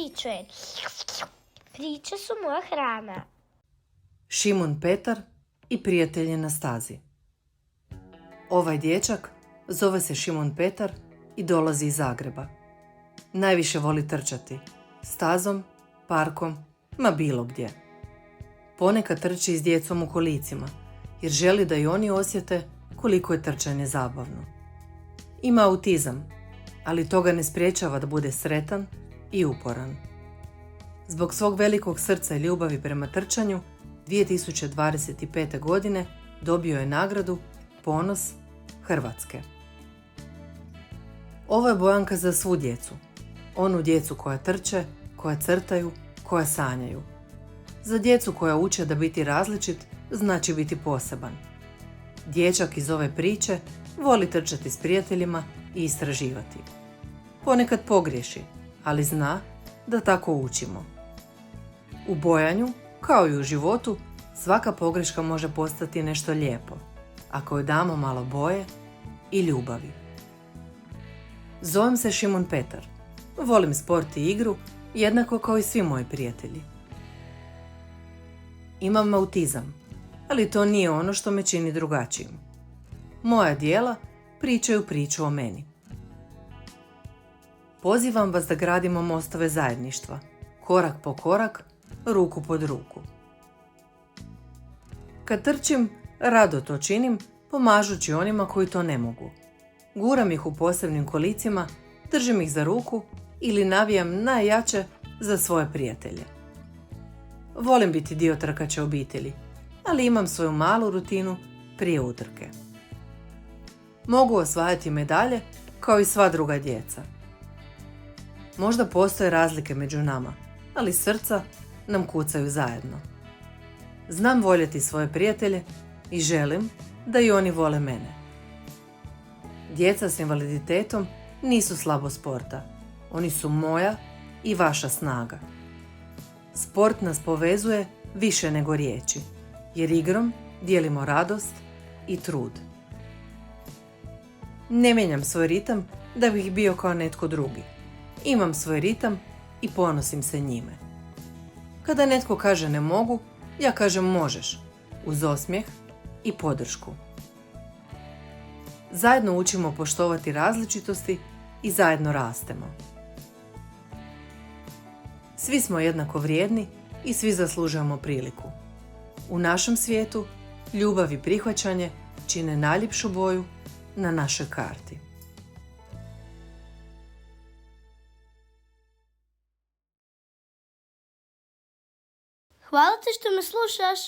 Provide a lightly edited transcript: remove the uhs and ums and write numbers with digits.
priče. Priče su moja hrana. Šimun Petar i prijatelji na stazi. Ovaj dječak zove se Šimun Petar i dolazi iz Zagreba. Najviše voli trčati, stazom, parkom, ma bilo gdje. Ponekad trči s djecom u kolicima, jer želi da i oni osjete koliko je trčanje zabavno. Ima autizam, ali to ga ne sprječava da bude sretan i uporan. Zbog svog velikog srca i ljubavi prema trčanju, 2025. godine dobio je nagradu Ponos Hrvatske. Ovo je Bojanka za svu djecu. Onu djecu koja trče, koja crtaju, koja sanjaju. Za djecu koja uče da biti različit znači biti poseban. Dječak iz ove priče voli trčati s prijateljima i istraživati. Ponekad pogriješi, ali zna da tako učimo. U bojanju, kao i u životu, svaka pogreška može postati nešto lijepo, ako joj damo malo boje i ljubavi. Zovem se Šimun Petar. Volim sport i igru, jednako kao i svi moji prijatelji. Imam autizam, ali to nije ono što me čini drugačijim. Moja djela pričaju priču o meni. Pozivam vas da gradimo mostove zajedništva, korak po korak, ruku pod ruku. Kad trčim, rado to činim, pomažući onima koji to ne mogu. Guram ih u posebnim kolicima, držim ih za ruku ili navijam najjače za svoje prijatelje. Volim biti dio trkaće obitelji, ali imam svoju malu rutinu prije utrke. Mogu osvajati medalje kao i sva druga djeca. Možda postoje razlike među nama, ali srca nam kucaju zajedno. Znam voljeti svoje prijatelje i želim da i oni vole mene. Djeca s invaliditetom nisu slabo sporta. Oni su moja i vaša snaga. Sport nas povezuje više nego riječi, jer igrom dijelimo radost i trud. Ne mijenjam svoj ritam da bih bio kao netko drugi. Imam svoj ritam i ponosim se njime. Kada netko kaže ne mogu, ja kažem možeš, uz osmijeh i podršku. Zajedno učimo poštovati različitosti i zajedno rastemo. Svi smo jednako vrijedni i svi zaslužujemo priliku. U našem svijetu ljubav i prihvaćanje čine najljepšu boju na našoj karti. Hvala ti što me slušaš.